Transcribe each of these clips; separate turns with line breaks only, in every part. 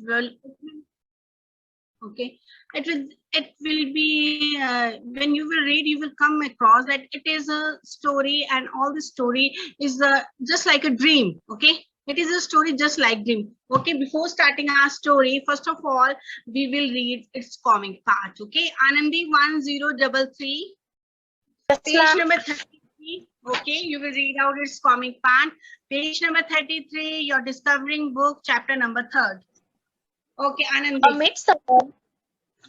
will, okay, it will be when you will read, you will come across that it is a story, and all the story is just like a dream. Okay, it is a story just like dream. Okay, before starting our story, first of all, we will read its comic part. Okay, Anandi 1033, page number 33. Okay, you will read out its comic part. Page number 33, you're discovering book, chapter number 3rd. Okay, Anandi.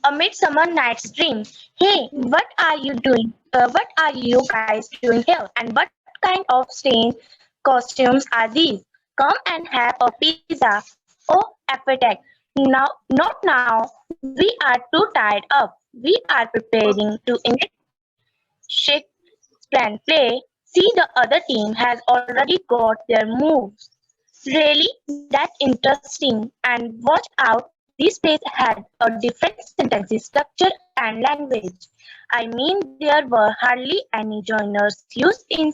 A Midsummer Night's Dream. Hey, what are you doing? What are you guys doing here? And what kind of strange costumes are these? Come and have a pizza. Oh, appetite. Now, not now. We are too tied up. We are preparing to enact Shakespearean play. See, the other team has already got their moves. Really? That's interesting. And watch out, these plays had a different sentence structure and language. I mean, there were hardly any joiners used in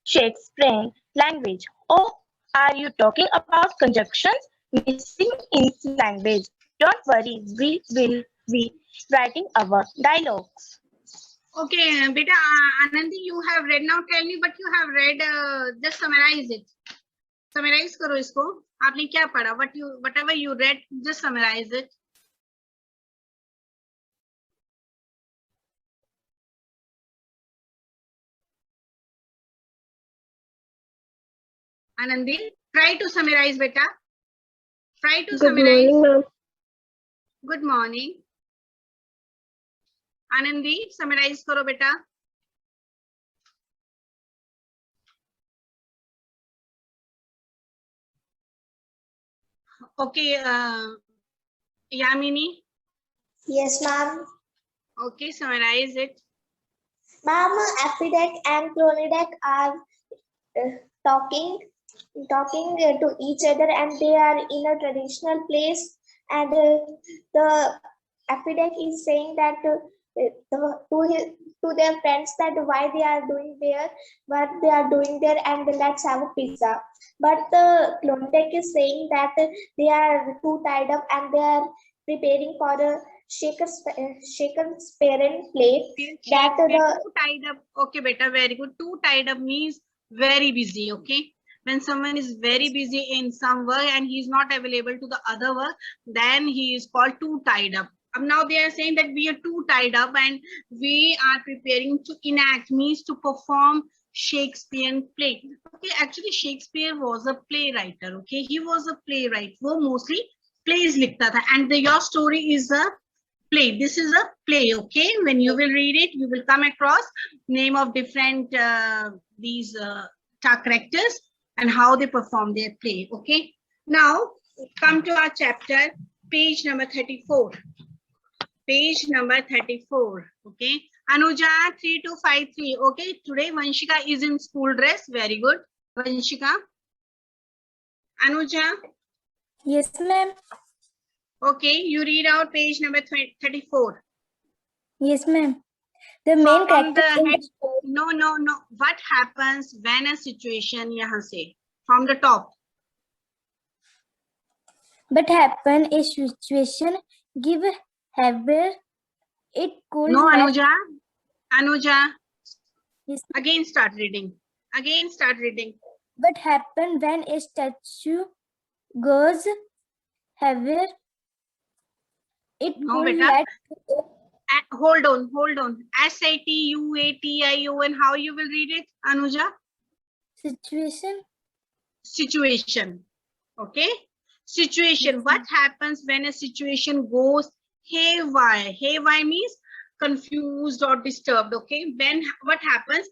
Shakespearean language. Oh, are you talking about conjunctions missing in language? Don't worry, we will be writing our dialogues.
Okay, beta, Anandi, you have read. Now tell me what you have read. Just summarize it. Summarize करो इसको. आपने क्या पढ़ा? Whatever you read, just summarize it. Anandi, try to summarize, beta. Try to summarize.
Good morning, ma'am.
Good morning. Anandi, summarize करो बेटा. Okay, Yamini.
Yes, ma'am.
Okay, summarize it.
Ma'am, Apideck and Clonideck are talking to each other, and they are in a traditional place. And the Apideck is saying that to their friends that why they are doing there, what they are doing there, and let's have a pizza. But the Clonideck is saying that they are too tied up and they are preparing for a Shakespearean play. That
Too tied up. Okay, beta, very good. Too tied up means very busy. Okay, when someone is very busy in some work and he is not available to the other work, then he is called too tied up. Now they are saying that we are too tied up and we are preparing to enact, means to perform Shakespearean play. Okay, actually Shakespeare was a playwright. Okay, he was a playwright. वो mostly plays लिखता था, and your story is a play. This is a play. Okay, when you will read it, you will come across name of different these characters and how they perform their play. Okay, now come to our chapter, page number 34. Page number 34. Okay, Anuja 3253. Okay, today Vanshika is in school dress. Very good, Vanshika. Anuja.
Yes, ma'am.
Okay, you read out page number 34.
Yes, ma'am. The main character.
No. What happens when a situation yahan se from the top?
But happen a situation give where it could.
No, Anuja.
Yes.
Again start reading.
But happen when a statue goes heavier, it
No,
could
beta.
let
Hold on. SATUATION. How you will read it, Anuja? Situation. Okay. Situation. What happens when a situation goes haywire? Haywire means confused or disturbed. Okay. What happens?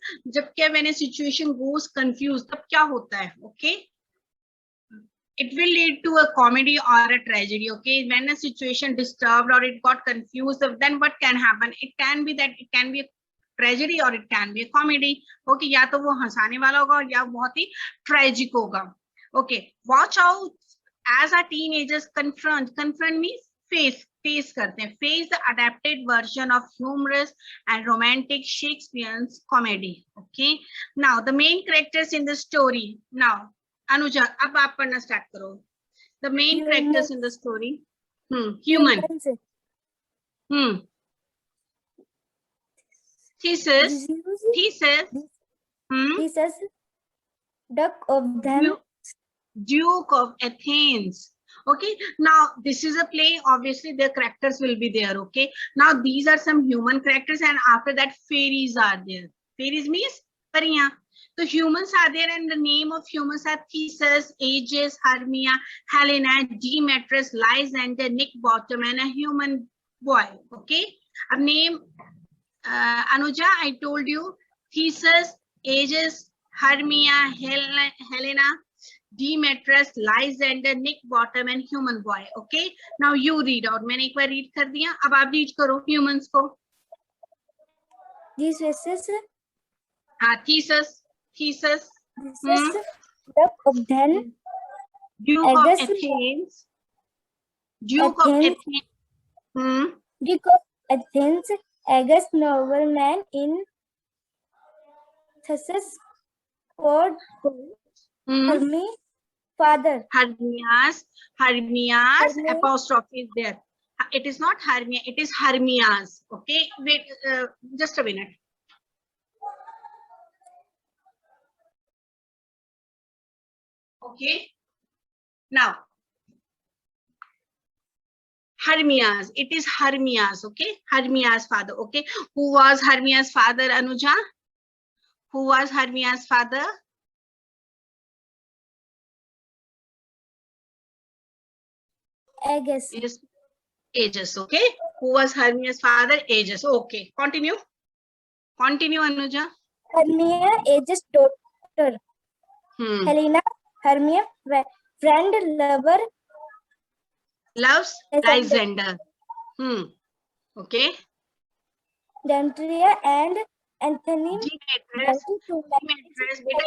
When a situation goes confused, तब क्या होता है? Okay. It will lead to a comedy or a tragedy. Okay, when a situation disturbed or it got confused, then what can happen? It can be a tragedy or it can be a comedy. Okay, या तो वो हंसाने वाला होगा या बहुत ही tragic होगा. Okay, watch out as our teenagers confront means face करते हैं. Face the adapted version of humorous and romantic Shakespearean comedy. Okay, now the main characters in the story. Now Anuja, अब आप पढ़ना स्टार्ट करो. The main
Humans.
characters in the story. Human. Thesis.
Thesis. Duke of them.
Duke of Athens. Okay, now this is a play. Obviously, their characters will be there. Okay, now these are some human characters, and after that, fairies are there. Fairies means pariyan. So humans are there, and the name of humans are Theseus, Aegis, Hermia, Helena, Demetrius, Lysander, Nick Bottom, and a human boy. Okay, a name Anuja, I told you Theseus, Aegis, Hermia, Helena, Demetrius, Lysander, Nick Bottom, and human boy. Okay, now you read out. मैंने एक बार read कर दिया. अब आप read करो humans को.
Theseus.
Theseus.
Duke of them.
Duke of Athens. Duke of Athens.
Duke of Athens. Aegis, nobleman in Theseus, called Hermes, father.
Hermias, apostrophe is there. It is not Hermia, it is Hermias. Okay, wait, just a minute. Okay, now Hermias, it is Hermias. Okay, Hermias' father. Okay, who was Hermias' father, Anuja? Who was Hermias' father?
Aegis.
Is Aegis. Okay, who was Hermias' father? Aegis. Okay, continue. Continue, Anuja.
Hermia, Aegis' daughter. Helena, Hermia, friend, lover.
Loves Lysander. Okay.
Demetria and Anthony.
Demetrius.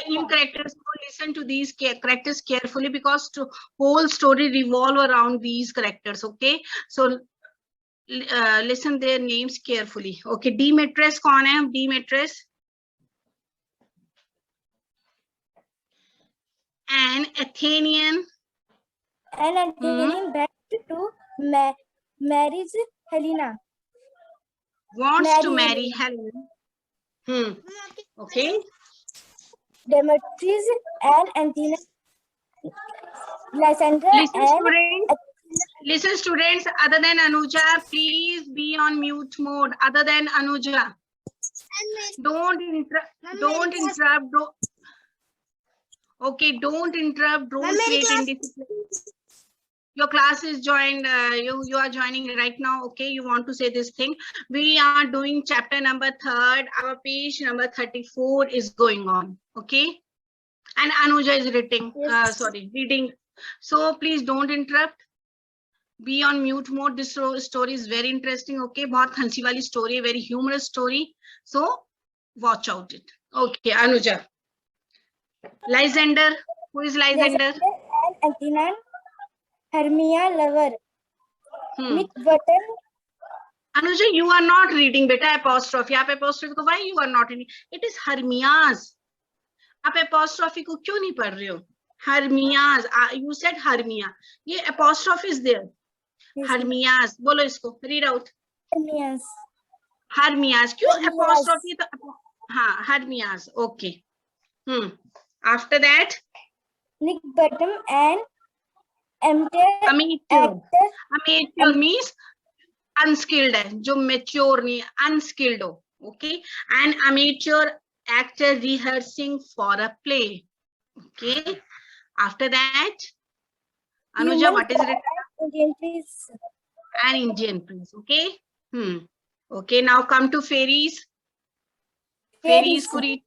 In characters, listen to these characters carefully because whole story revolve around these characters. Okay, so listen their names carefully. Okay, Demetrius कौन है? Demetrius. An Athenian.
An Athenian bent to marry Helena.
Wants to marry Helena. Okay.
Demetrius and Anthony. Lysander
Listen, students, other than Anuja, please be on mute mode. Other than Anuja. Don't interrupt. Okay, don't interrupt. Don't create indiscipline. Your class is joined. You are joining right now. Okay, you want to say this thing. We are doing chapter number 3. Our page number 34 is going on. Okay, and Anuja is reading.
Yes.
Reading. So please don't interrupt. Be on mute mode. This story is very interesting. Okay, बहुत हंसी वाली story, very humorous story. So watch out it. Okay, Anuja. Lysander. Who is Lysander?
And Athena, Hermia, lover. Nick Button.
Anuja, you are not reading. Beta apostrophe. आप apostrophe को why you are not reading? It is Hermias. आप apostrophe को क्यों नहीं पढ़ रहे हो? Hermias. You said Hermia. ये apostrophe is there. Hermias. बोलो इसको. Read out.
Hermias.
Hermias. क्यों apostrophe? हाँ, Hermias. Okay. After that,
Nick Bottom and
amateur. Amateur means unskilled है, जो mature नहीं, unskilled हो. Okay, an amateur actor rehearsing for a play. Okay. After that, Anuja, what is it?
Indian prince.
An Indian prince. Okay. Okay. Now come to fairies. Fairies could read.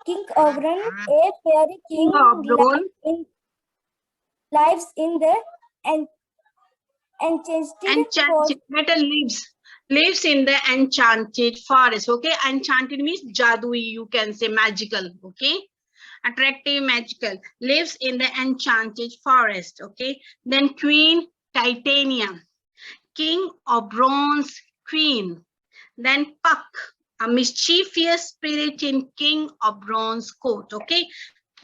King Oberon, a fairy king, lives in the enchanted
lives in the enchanted forest. Okay, enchanted means jadui, you can say magical. Okay, attractive, magical. Lives in the enchanted forest. Okay, then Queen Titania, King Oberon's queen. Then Puck, a mischievous spirit in King Oberon's court. Okay,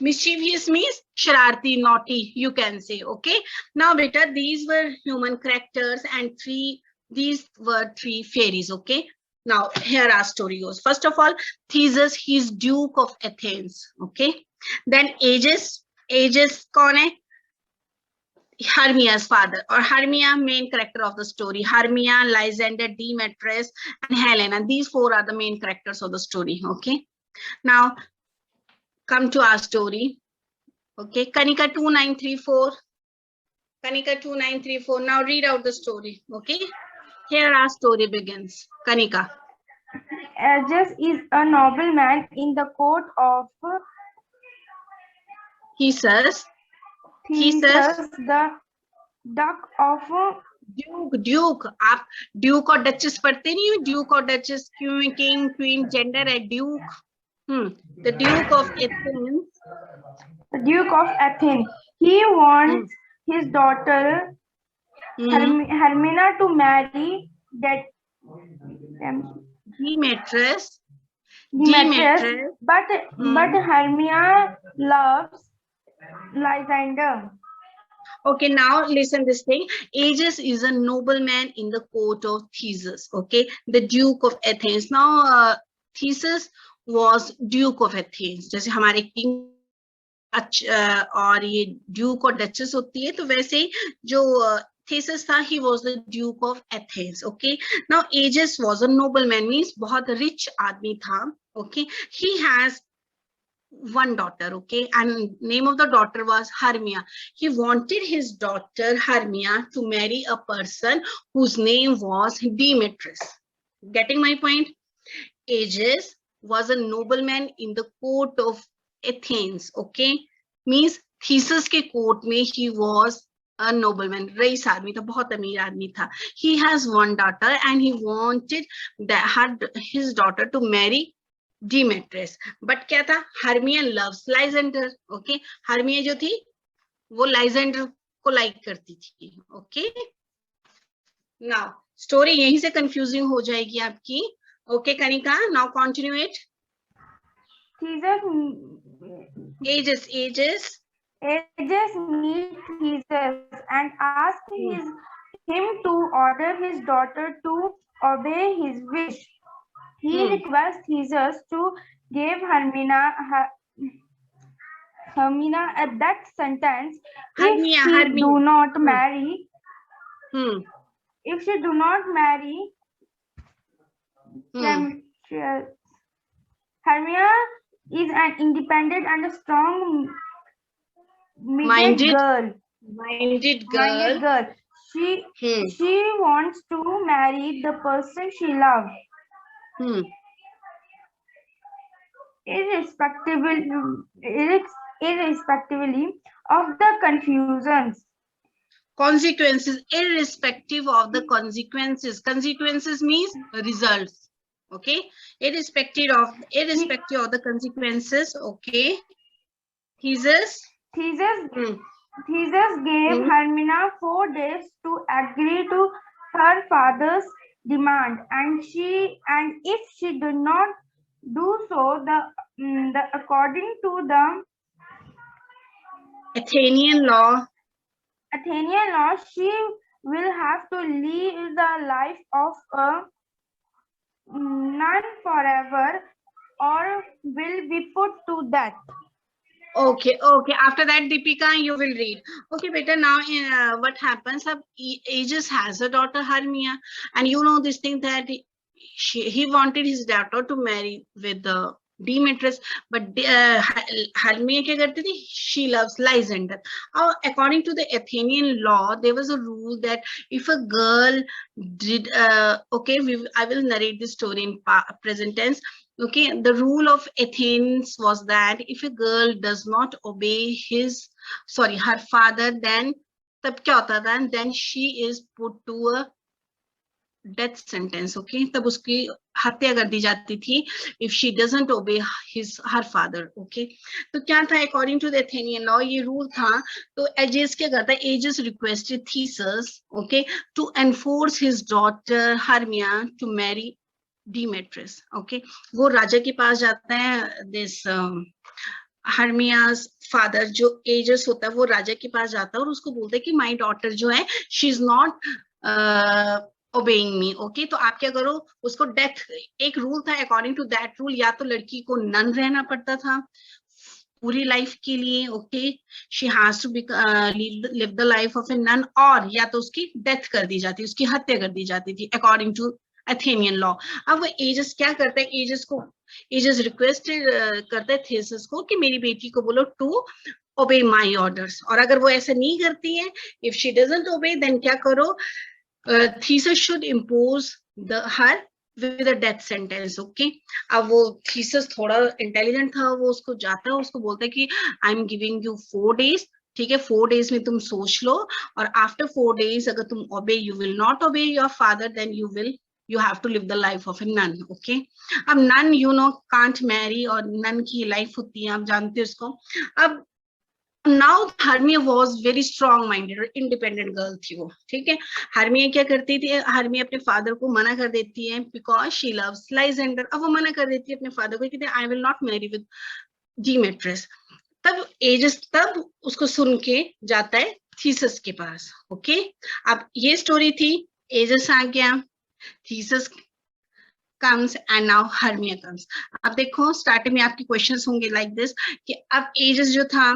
Mischievous means shararti, naughty, you can say. Okay. Now, beta, these were human characters and these were three fairies. Okay. Now, here our story goes. First of all, Theseus, he's Duke of Athens. Okay. Then Aegis, Aegis कौन है? Hermia's father, or Hermia, main character of the story. Hermia, Lysander, Demetrius, and Helena. These four are the main characters of the story. Okay. Now, come to our story. Okay, Kanika 2934. Kanika 2934. Now read out the story. Okay, here our story begins. Kanika.
Aegis is a nobleman in the court of
Theseus,
Theseus, the duke of
Duke. आप Duke और duchess पढ़ते नहीं हो? Duke और duchess, king, queen, gender है Duke. The Duke of Athens.
The Duke of Athens. He wants his daughter Hermina to marry
Demetrius.
But Hermia loves Lysander.
Okay, now listen this thing. Aegis is a nobleman in the court of Theseus. Okay, the Duke of Athens. Now Theseus was Duke of Athens. जैसे हमारे king और ये Duke और duchess होती है, तो वैसे ही जो Theseus था, he was the Duke of Athens. Okay, now Aegis was a nobleman, means बहुत rich आदमी था. Okay, he has one daughter. Okay, and name of the daughter was Hermia. He wanted his daughter Hermia to marry a person whose name was Demetrius. Getting my point? Aegis was a nobleman in the court of Athens. Okay, means Theseus के court में he was a nobleman. Rice आदमी था, बहुत अमीर आदमी था. He has one daughter and he wanted his daughter to marry Demetrius. But क्या था? Hermia loves Lysander. Okay, Hermia जो थी वो Lysander को like करती थी. Okay, now story यहीं से confusing हो जाएगी आपकी. Okay, Kanika, now continue it. Aegis meet
Theseus and ask him to order his daughter to obey his wish. He requests Theseus to give Hermina a death sentence if she do not marry. If she do not marry, Hermia is an independent and a strong-minded girl. She wants to marry the person she loves. Irrespectively of the
consequences, irrespective of the consequences. Consequences means results. Okay, irrespective of the consequences. Okay, Theseus gave
Hermina 4 days to agree to her father's demand, and if she did not do so, according to the
Athenian law,
she will have to live the life of a nun forever, or will be put to death.
Okay. After that, Deepika, you will read. Okay, beta. Now, what happens? Aegis has a daughter Hermia, and you know this thing that he wanted his daughter to marry with Demetrius, but Hermia क्या करती थी? She loves Lysander. According to the Athenian law, there was a rule that if a girl did, okay, I will narrate this story in present tense. Okay, the rule of Athens was that if a girl does not obey her father, then तब क्या होता था? Then she is put to a death sentence. Okay, तब उसकी हत्या कर दी जाती थी if she doesn't obey her father. Okay, तो क्या था? According to the Athenian law, ये rule था. तो Aegis क्या करता है? Aegis requested Theseus, okay, to enforce his daughter Hermia to marry Demetrius. Okay, वो राजा के पास जाता है, this हर्मिया's फादर जो एजस होता है वो राजा के पास जाता है और उसको बोलता है कि माई डॉटर जो है she is not obeying me. Okay, तो आप क्या करो, उसको डेथ, एक रूल था, अकॉर्डिंग टू दैट रूल या तो लड़की को नन रहना पड़ता था पूरी लाइफ के लिए। Okay, she has to live the life of a nun, और या तो उसकी डेथ कर दी जाती, उसकी हत्या कर दी जाती थी अकॉर्डिंग टू एथेनियन लॉ। अब वो एजस क्या करते हैं, एजस रिक्वेस्ट करते हैं थेसिस को कि मेरी बेटी को बोलो टू ओबे माई ऑर्डर्स, और अगर वो ऐसा नहीं करती है, इफ शी डजंट ओबे, देन क्या करो, thesis should impose her with a death sentence. Okay, अब वो थीसिस थोड़ा इंटेलिजेंट था, वो उसको जाता है, उसको बोलता है कि I am giving you 4 days, ठीक है, 4 days में तुम सोच लो, और आफ्टर 4 days अगर तुम obey, you will not obey your father, then you have to live the life of a nun. Okay, अब nun you know can't marry, और nun की लाइफ होती है, आप जानते हो इसको। अब now Hermia was very strong minded और independent girl थी वो, ठीक है। हर्मिया क्या करती थी, हर्मिया अपने फादर को मना कर देती है because she loves Lysander। अब वो मना कर देती है अपने फादर को कि I will not marry with Demetrius। तब एजस तब उसको सुन के जाता है थीसिस के पास। ओके, अब ये स्टोरी थी, एजस आ गया, Thesis comes and now Hermia comes। अब देखो स्टार्टिंग में आपके क्वेश्चंस होंगे लाइक दिस कि अब एजस जो था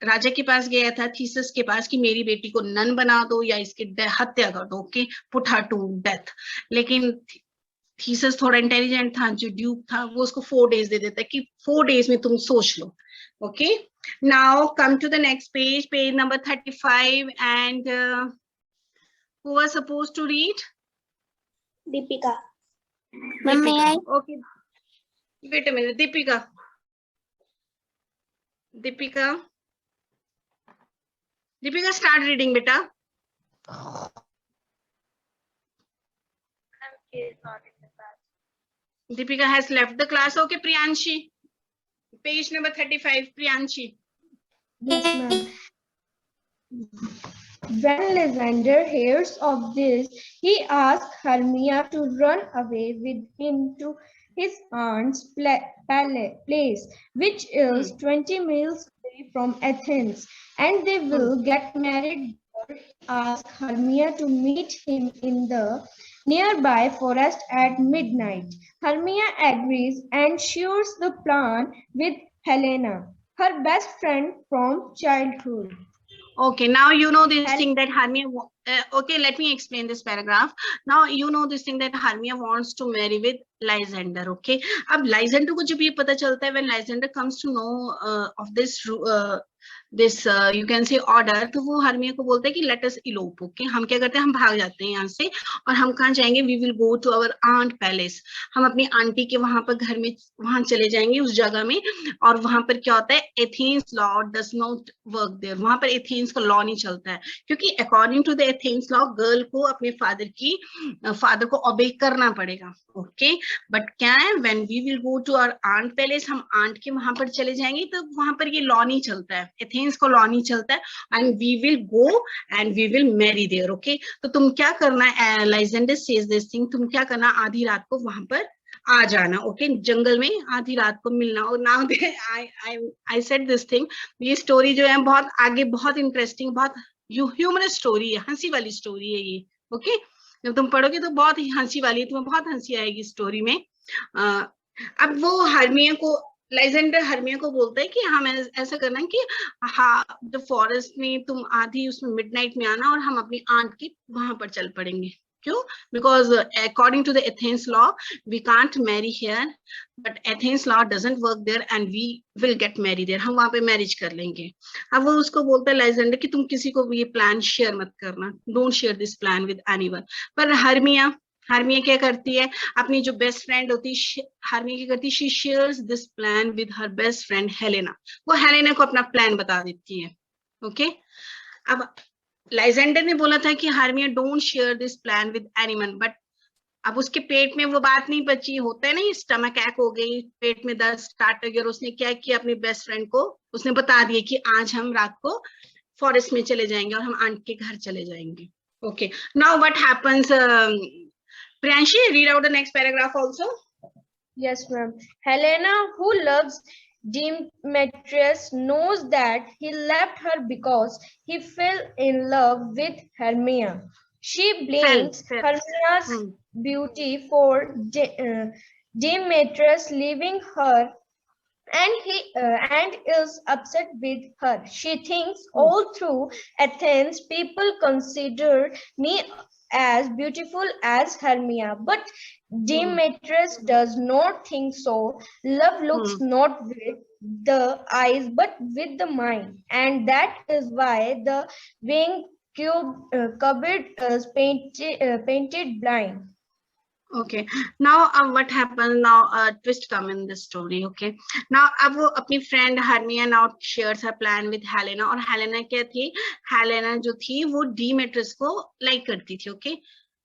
राजा के पास गया था थीसिस के पास कि मेरी बेटी को नन बना दो या इसकी हत्या कर दो। Okay, put her to death. लेकिन थीसिस थोड़ा इंटेलिजेंट था, जो ड्यूक था वो उसको 4 days दे देता है कि 4 days में तुम सोच लो। Okay, now come to the next page, page number 35, and who was supposed to read?
Deepika.
Mummy,
Okay, wait a minute, Deepika, start reading, beta। Deepika has left the class। Okay, Priyanshi, page number 35, Priyanshi।
Yes, ma'am. When Lysander hears of this, he asks Hermia to run away with him to his aunt's place, which is 20 miles away from Athens, and they will get married there. He asks Hermia to meet him in the nearby forest at midnight. Hermia agrees and shares the plan with Helena, her best friend from childhood.
Okay, now you know this thing that Hermia, okay, let me explain this paragraph। Now you know this thing that Hermia wants to marry with Lysander। Okay, अब Lysander को जब ये पता चलता है, when Lysander comes to know of this you can say order, तो वो Hermia को बोलते हैं कि let us elope। Okay, हम क्या करते हैं, हम भाग जाते हैं यहाँ से, और हम कहाँ जाएंगे, we will go to our aunt palace। हम अपनी आंटी के वहां पर घर में वहां चले जाएंगे उस जगह में, और वहां पर क्या होता है, Athens law does not work there। वहां पर एथेंस का लॉ नहीं चलता है, क्योंकि according to the Athens law girl को अपने फादर को ओबे करना पड़ेगा। ओके, बट क्या है, when we will go to our aunt palace, हम आंट के वहां पर चले जाएंगे, तो वहां पर ये लॉ नहीं चलता है, एथेंस को लॉ नहीं चलता है, and we will go and we will marry there. Okay, तो तुम क्या करना है, लाइजेंडर सेज दिस थिंग, तुम क्या करना, आधी रात को वहां पर आ जाना। ओके, जंगल में आधी रात को मिलना। और now I said this thing, ये स्टोरी जो है बहुत आगे, बहुत इंटरेस्टिंग, बहुत ह्यूमरस स्टोरी है, हंसी वाली स्टोरी है ये। ओके, जब तुम पढ़ोगे तो बहुत ही हंसी वाली है, तुम्हें बहुत हंसी आएगी स्टोरी में। अब वो हर्मिया को, लाइजेंडर हर्मिया को बोलता है कि हम ऐसा करना है कि हाँ, द फॉरेस्ट में तुम आधी उसमें मिडनाइट में आना, और हम अपनी आंट की वहां पर चल पड़ेंगे। क्यों? Because according to the Athens law, we can't marry here, but Athens law doesn't work there, and we will get married there। हम वहां पे मैरिज कर लेंगे। अब वो उसको बोलता है लाइजेंडर कि तुम किसी को भी ये प्लान शेयर मत करना, don't share this plan with anyone. पर हर्मिया क्या करती है, अपनी जो बेस्ट फ्रेंड होती है हर्मिया क्या करती है, she shares this plan with her best friend Helena. वो हेलेना को अपना प्लान बता देती है। ओके, अब लाइजेंडर ने बोला था कि Hermia don't share this plan with anyone, but अब उसके पेट में वो बात नहीं बची, होता है ना, स्टमक ऐक हो गई, पेट में दर्द स्टार्ट हो गया, और उसने क्या किया, अपनी बेस्ट फ्रेंड को उसने बता दिया कि आज हम रात को फॉरेस्ट में चले जाएंगे और हम आंट के घर चले जाएंगे। Okay, now what happens, Priyanshi, read out the next paragraph also।
Yes, ma'am. Helena, who loves
Demetrius knows that he left her because he fell in love with Hermia. She blames
Fell.
Hermia's beauty for Demetrius leaving her, and is upset with her. She thinks all through Athens people consider me as beautiful as Hermia, but Demetrius does not think so. Love looks not with the eyes but with the mind, and that is why the winged cupboard is painted blind.
Okay, now what happened now? A twist come in this story. Okay, now अब वो अपनी friend Hermia now shares her plan with Helena, और Helena क्या थी? Helena जो थी वो Demetrius को like करती थी. Okay,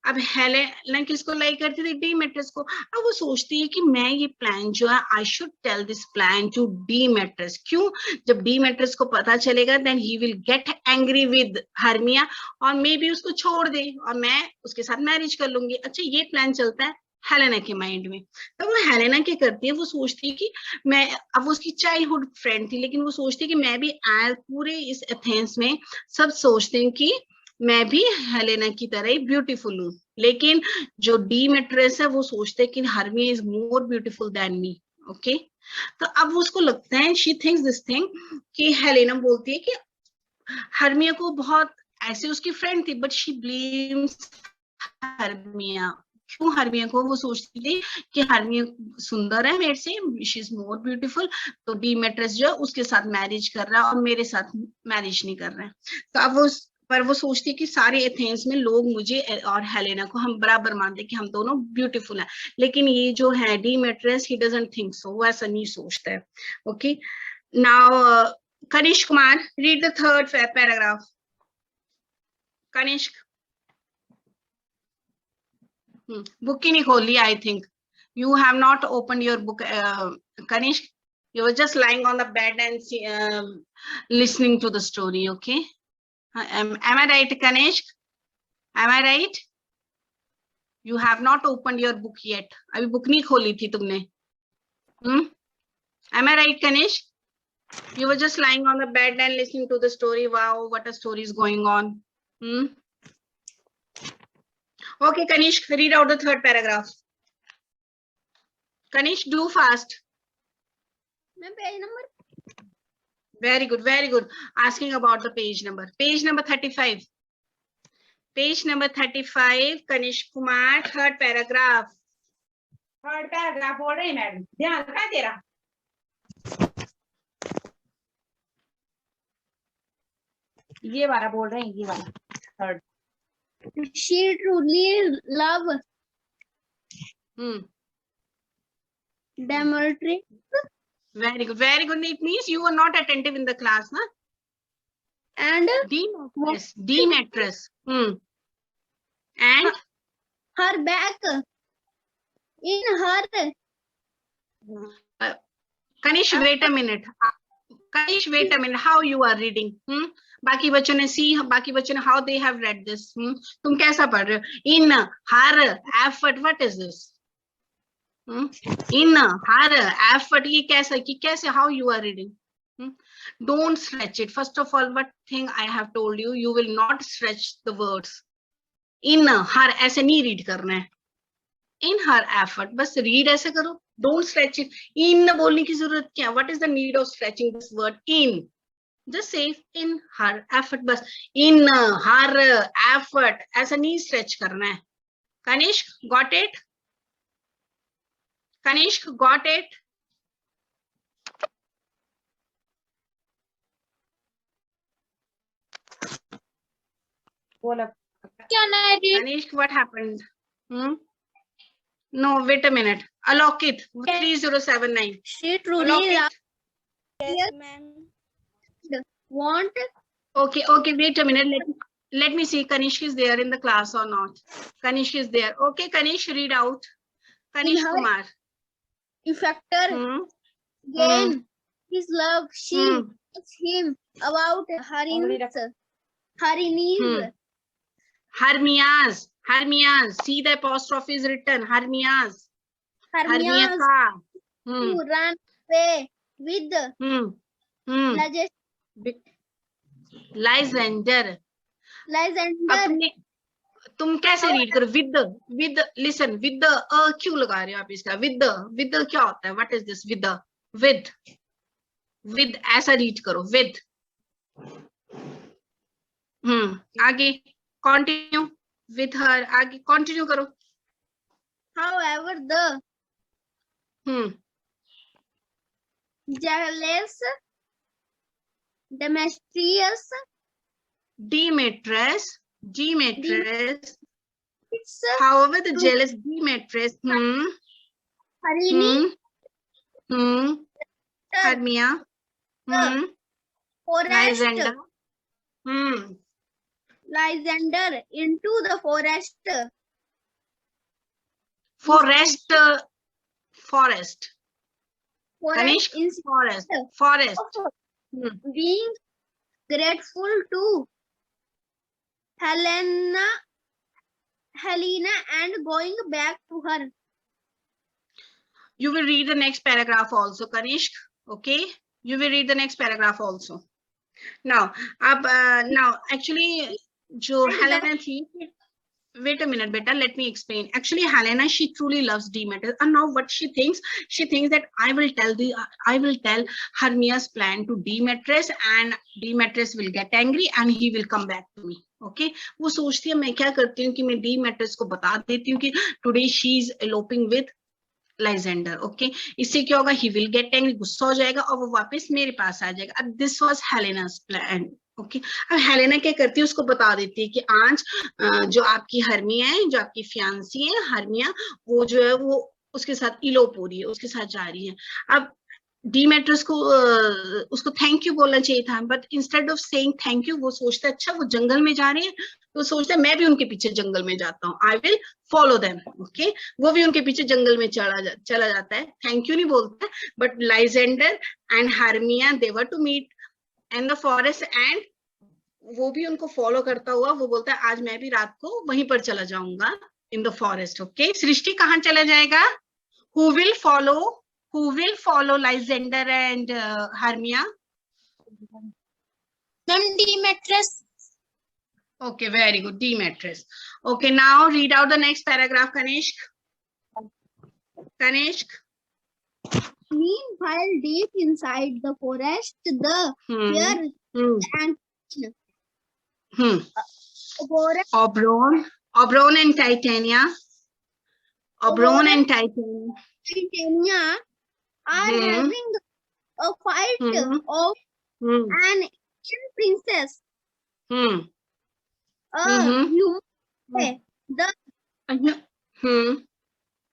अब हेलेना किसको लाइक करती थी? Demetrius को. अब वो सोचती है कि मैं ये प्लान जो है I should tell this plan to Demetrius. क्यों? जब Demetrius को पता चलेगा then he will get angry with Hermia और मे भी उसको छोड़ दे और मैं उसके साथ मैरिज कर लूंगी. अच्छा, ये प्लान चलता है हेलेना के माइंड में. तब वो हेलेना क्या करती है? वो सोचती है कि मैं, अब उसकी चाइल्डहुड फ्रेंड थी, लेकिन वो सोचती है कि मैं भी पूरे इस एथेंस में सब सोचते हैं कि मैं भी हेलेना की तरह ही ब्यूटीफुल हूँ, लेकिन जो डीमेट्रियस है वो सोचते हैं कि Hermia is more beautiful than me. Okay, तो अब उसको लगता है, शी थिंक्स दिस थिंग कि हेलेना बोलती है कि हर्मिया को बहुत ऐसे उसकी फ्रेंड थी, बट शी ब्लेम्स हर्मिया. क्यों हर्मिया को? वो सोचती थी कि हर्मिया सुंदर है मेरे से, शी इज मोर ब्यूटीफुल, तो डीमेट्रियस जो है उसके साथ मैरिज कर रहा है और मेरे साथ मैरिज नहीं कर रहा है. तो अब वो पर वो सोचती है कि सारे एथेंस में लोग मुझे और हेलेना को हम बराबर मानते कि हम दोनों ब्यूटीफुल हैं, लेकिन ये जो है डीमेट्रियस ही डजंट थिंक सो, वो ऐसा नहीं सोचता है. Okay, now Kanishk Kumar, read the third paragraph. Kanishk, book ही नहीं खोली. I think you have not opened your book. Kanishk, you were just lying on the bed and listening to the story. Okay, am I right, Kanishk? Am I right? You have not opened your book yet. अभी book नहीं खोली थी तुमने. Am I right, Kanishk? You were just lying on the bed and listening to the story. Wow, what a story is going on. Okay, Kanishk, read out the third paragraph. Kanishk, do fast.
Page number.
Very good, very good. Asking about the page number. Page number 35. Page number 35, Kanishk Kumar, third paragraph. Third paragraph बोल रही madam, ध्यान रखा तेरा. ये वाला बोल रहे हैं, ये वाला third.
She truly loved Demetrius.
Very good, very good. It means you were not attentive in the class, na?
And
Demetrius. And
her back in her.
Kanish, wait a minute. Kanish, wait a minute. How you are reading? बाकी बच्चों ने बाकी बच्चों ने how they have read this. तुम कैसा पढ़ रहे हो? In her effort, what is this? In her effort, ये कैसे how you are reading? Don't stretch it. First of all, what thing I have told you, you will not stretch the words. In her ऐसे नहीं read करना है. In her effort, बस read ऐसे करो. Don't stretch it. In बोलने की जरूरत क्या? What is the need of stretching this word in? Just say in her effort, बस in her effort ऐसा नहीं stretch करना है. Kanishk, got it? Kanishk, got it?
Can I read?
Kanishk, what happened? No, wait a minute. Alokit, 3079.
She truly loved. Yes, ma'am. Want?
Okay, wait a minute. Let me see. Kanishk is there in the class or not? Kanishk is there. Okay, Kanishk, read out. Kanish Kumar.
Effector gain his love. She asked him about
Hermias. See the apostrophe is written. Hermias.
to run away
with
Lysander. अपने तुम कैसे read करो? With listen, with क्यों लगा रहे हो आप इसका? विद क्या होता है? What is this? विद ऐसा रीड करो, विद। आगे कंटिन्यू, विद हर, आगे कंटिन्यू करो।
however the jealous Demetrius
however the jealous Demetrius
Harini
Hermia
forest
Lysander
into the forest
Kanishk,
is
forest
being grateful to Helena and going back to her.
You will read the next paragraph also, Kanishk. Okay, you will read the next paragraph also. Now actually जो Helena थी, wait a minute beta, let me explain. Actually Helena, she truly loves Demetrius, and now what she thinks that I will tell Hermia's plan to Demetrius, and Demetrius will get angry and he will come back to me. Okay, वो सोचती है मैं क्या करती हूँ कि मैं Demetrius को बता देती हूँ कि today she is eloping with Lysander. Okay, इससे क्या होगा? He will get angry, गुस्सा हो जाएगा और वो वापस मेरे पास आ जाएगा. अब this was Helena's plan. Okay, अब हेलेना क्या करती है? उसको बता देती है कि आज जो आपकी हर्मिया है, जो आपकी फियांसी है हर्मिया, वो जो है वो उसके साथ इलोप हो रही है, उसके साथ जा रही है. अब डीमेट्रियस को उसको थैंक यू बोलना चाहिए था, but instead of saying thank you वो सोचता है अच्छा वो जंगल में जा रहे हैं, तो सोचता है मैं भी उनके पीछे जंगल में जाता हूँ, I will follow them. Okay, वो भी उनके पीछे जंगल में चला जाता है. थैंक यू नहीं बोलता, but Lysander and Hermia they were to meet in the forest, and वो भी उनको फॉलो करता हुआ वो बोलता है आज मैं भी रात को वहीं पर चला जाऊंगा in the forest. Okay, Srishti कहाँ चला जाएगा? Who will follow Lysander and Hermia?
Demetrius.
Okay, very good, Demetrius. Okay, now read out the next paragraph, Kanishk.
Meanwhile, deep inside the forest, the fear and
Oberon and Titania.
Titania are having a fight of an ancient princess.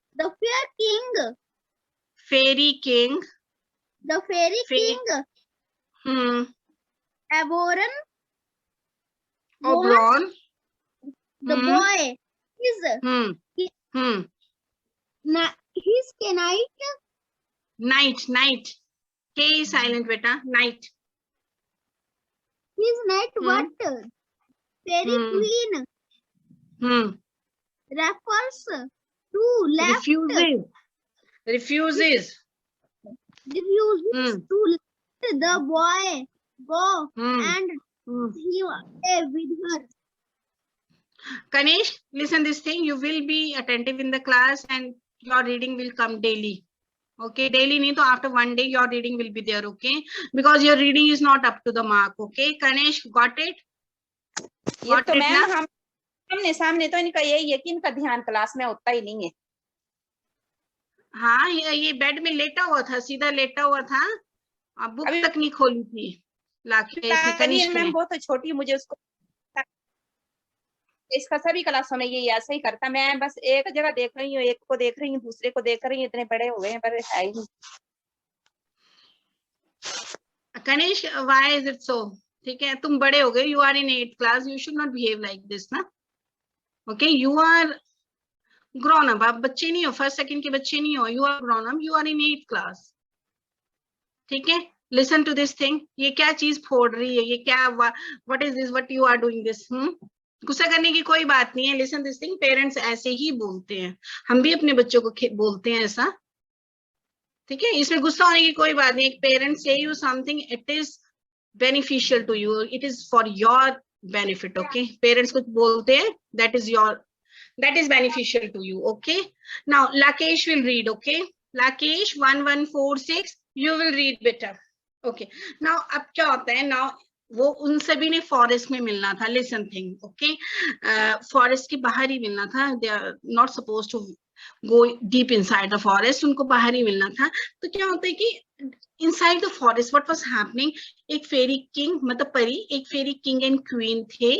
The fairy king. Oberon. The boy is his
Night. K is silent, beta. Night.
His night what? Fairy queen refers to left.
Refuses
to let the boy go and he with her.
Kanish, listen this thing. You will be attentive in the class and your reading will come daily. Okay, daily नहीं तो after one day your reading will be there. Okay, because your reading is not up to the mark. Okay, Kanish, got it?
ये तो ma'am हम सामने तो इनका यही है कि इनका ध्यान क्लास में होता ही नहीं है.
हाँ, ये बेड में लेटा हुआ था, सीधा लेटा हुआ था, अब बुक तक नहीं खोली थी लाके कनिष्क ने.
वो तो छोटी, मुझे उसको इसका सभी क्लासों में ये ऐसा ही करता. मैं बस एक जगह देख रही हूँ, एक को देख रही हूँ, दूसरे को देख रही हूँ, इतने बड़े हो गए हैं पर है ही.
Kanishk, why is it so? ठीक है, तुम बड़े हो गए, you are in 8th class, you should not behave like this ना. Okay, you are grown up, आप बच्चे नहीं हो, 1st 2nd के बच्चे नहीं हो, you are grown up, you are in 8th class. ठीक है, लिसन टू दिस थिंग. ये क्या चीज फोड़ रही है? ये क्या, what is this, what you are doing this? गुस्सा करने की कोई बात नहीं है. लिसन दिस थिंग, पेरेंट्स ऐसे ही बोलते हैं, हम भी अपने बच्चों को बोलते हैं ऐसा. ठीक है, इसमें गुस्सा होने की कोई बात नहीं. एक पेरेंट से you something, it is beneficial to you, it is for your benefit. Okay, parents कुछ बोलते हैं, that is beneficial to you. Okay, now Lakesh will read. Okay, Lakesh 1146, you will read better. Okay, now अब क्या होता है, now वो उन सभी ने फॉरेस्ट में मिलना था. Listen thing. ओके, फॉरेस्ट के बाहर ही मिलना था. They are not suppose to go deep inside the forest, उनको बाहर ही मिलना था. तो क्या होता है कि inside the forest what was happening, एक फेरी किंग मतलब परी, एक फेरी किंग एंड क्वीन थे,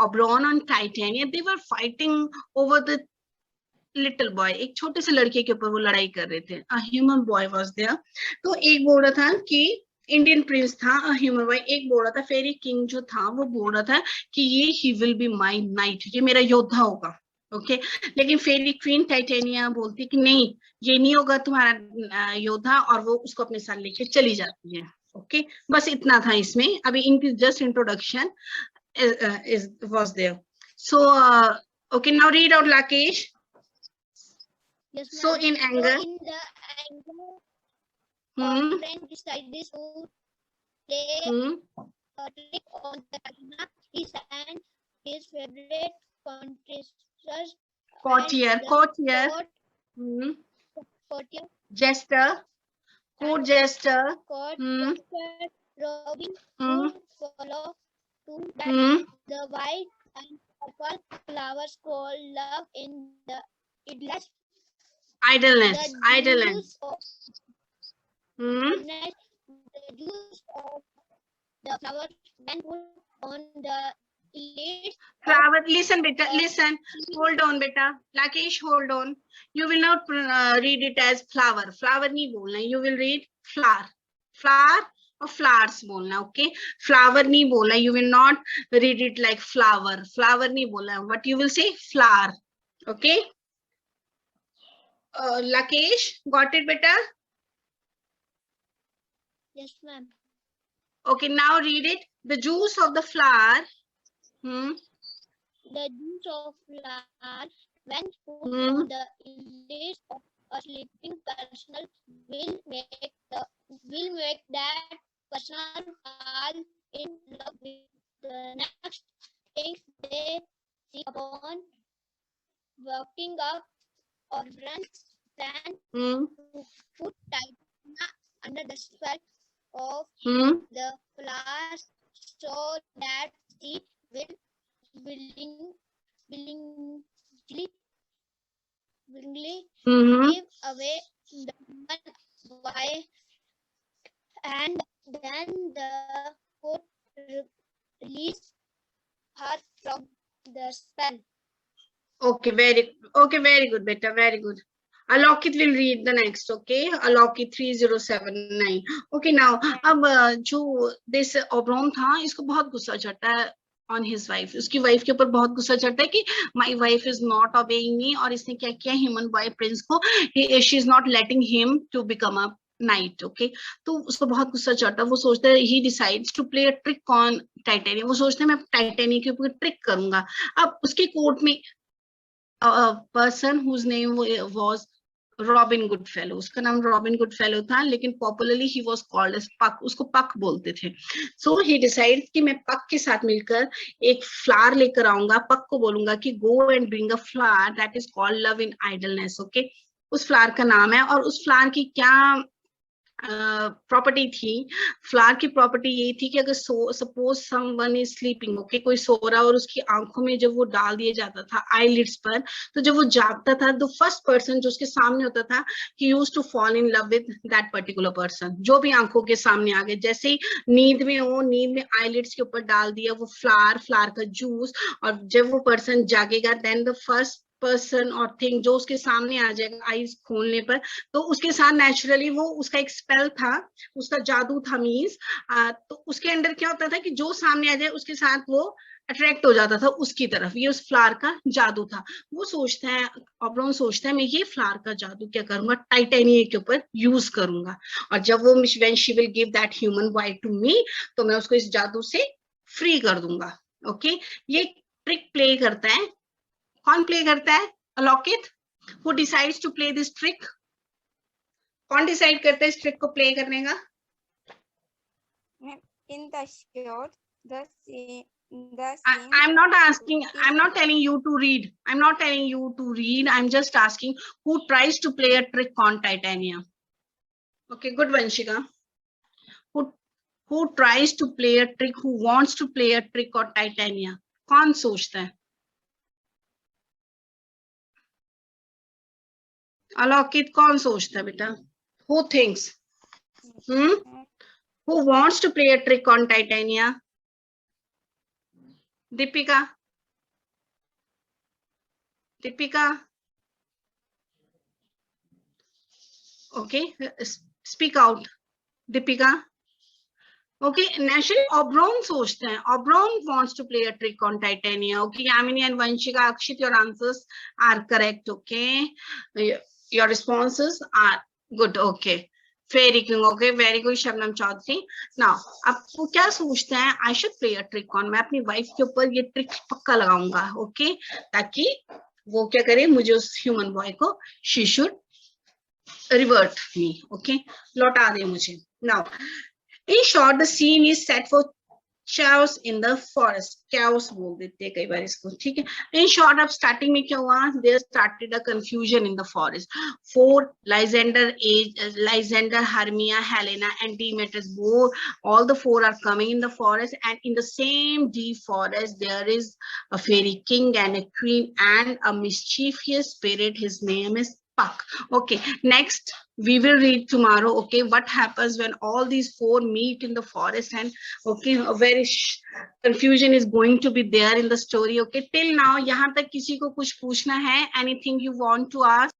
Oberon and Titania. They were fighting over the little boy. एक छोटे से लड़के के ऊपर वो लड़ाई कर रहे थे. A human boy was there. तो एक बोल रहा था कि इंडियन प्रिंस था, a human boy. एक बोल रहा था फेरी किंग जो था वो बोल रहा था कि ये he will be my knight, ये मेरा योद्धा होगा. ओके, लेकिन फेरी क्वीन टाइटेनिया बोलती कि नहीं, ये नहीं होगा तुम्हारा योद्धा, और वो उसको अपने साथ लेके चली जाती है. ओके, बस इतना था इसमें. अभी इनकी just introduction was there. So okay, now read out Lakesh.
Yes,
So
ma'am.
in anger,
So in the anger, friend decided to play a trick on the Titania. He sent his favorite
courtier, jester, court jester,
Robin Hood follow to that the white and purple flowers called love in the idleness. The juice of the flower when put on the leaves.
Flower. Listen, beta. Listen. Hold on, beta. Lakesh, hold on. You will not read it as flower. Flower नहीं बोलना. You will read flower. Flower or flowers बोलना. Okay. Flower नहीं बोलना. You will not read it like flower. Flower नहीं बोलना. What you will say? Flower. Okay. Lakesh, got it, beta?
Yes, ma'am.
Okay. Now read it. The juice of the flower.
The juice of flower when put on the leaves of a sleeping person will make that person fall in love with the next thing they see upon walking up or runs then to put Titania under the spell of the flowers so that she will willingly give away the human boy, and then the court release her from the spell.
Okay, very good, beta, very good. Alokit will read the next. Okay, Alokit 3079. Okay, now अब जो this Oberon था, इसको बहुत गुस्सा चढ़ता है on his wife. उसकी wife के ऊपर बहुत गुस्सा चढ़ता है कि my wife is not obeying me, और इसने क्या किया ह्यूमन बॉय प्रिंस को, she is not letting him to become a knight. Okay, तो उसको बहुत गुस्सा चढ़ता है. वो सोचता है he decides to play a trick on Titania. वो सोचता है मैं टाइटेनिया के ऊपर ट्रिक करूंगा. अब उसके कोर्ट में a person whose name was Robin Goodfellow. उसका नाम Robin Goodfellow था, लेकिन popularly he was called as Puck. उसको Puck बोलते थे. So he decided कि मैं Puck के साथ मिलकर एक flower लेकर आऊंगा. Puck को बोलूंगा कि go and bring a flower that is called love in idleness. Okay, उस flower का नाम है. और उस flower की क्या प्रॉपर्टी थी? फ्लावर की प्रॉपर्टी ये थी कि अगर suppose someone is sleeping, okay, कोई सो रहा और उसकी आंखों में जब वो डाल दिया जाता था आईलिड्स पर, तो जब वो जागता था द फर्स्ट पर्सन जो उसके सामने होता था ही used to fall in love with that particular person. जो भी आंखों के सामने आ गए, जैसे ही नींद में आईलिड्स के ऊपर डाल दिया वो फ्लावर का जूस, और जब वो पर्सन जागेगा देन द फर्स्ट पर्सन और थिंग जो उसके सामने आ जाएगा आईज खोलने पर, तो उसके साथ नेचुरली वो उसका एक स्पेल था, उसका जादू था. मीन्स तो उसके अंदर क्या होता था कि जो सामने आ जाए उसके साथ वो अट्रैक्ट हो जाता था उसकी तरफ. ये उस फ्लावर का जादू था. वो सोचता है, ऑब्रोन सोचता है मैं ये फ्लावर का जादू क्या करूंगा, टाइटेनिया के ऊपर यूज करूंगा, और जब वो when she will give that human boy to me, तो मैं उसको इस जादू से फ्री कर दूंगा. ओके, ये ट्रिक प्ले करता है. कौन प्ले करता है? Alokit. Who decides to play this trick? कौन डिसाइड करता है इस ट्रिक को प्ले करने का?
In the short, the scene.
I'm not asking, I'm not telling you to read. I'm not telling you to read. I'm just asking who tries to play a trick on Titania. Okay, good, Vanshika. Who tries to play a trick, who wants to play a trick on Titania? कौन सोचता है? अलौकित कौन सोचता है बेटा? Who thinks? Who wants to play a trick on Titania? Deepika? Deepika? Okay, speak out. Deepika? Okay, naturally, Obron सोचते हैं. Obron wants to play a trick on Titania. Okay, Yamini and Vanshika, Akshit, your answers are correct. Okay, your responses are good. Okay, very good. Okay, very good, Shabnam Chaudhary. Now, आपको क्या सोचते हैं? I should play a trick on. मैं अपनी wife के ऊपर ये trick पक्का लगाऊंगा. Okay, ताकि वो क्या करे? मुझे उस human boy को she should revert me. Okay, लौटा दे मुझे. Now. In short, the scene is set for chaos in the forest. Chaos बोल देते हैं कई बार इसको, ठीक है? In short, अब starting में क्या हुआ? There started a confusion in the forest. Four Lysander, Hermia, Helena, and Demetrius, all the four are coming in the forest, and in the same deep forest there is a fairy king and a queen and a mischievous spirit. His name is Puck. Okay, next we will read tomorrow. Okay, what happens when all these four meet in the forest, and okay, a very confusion is going to be there in the story. Okay, till now यहाँ तक किसी को कुछ पूछना है? Anything you want to ask?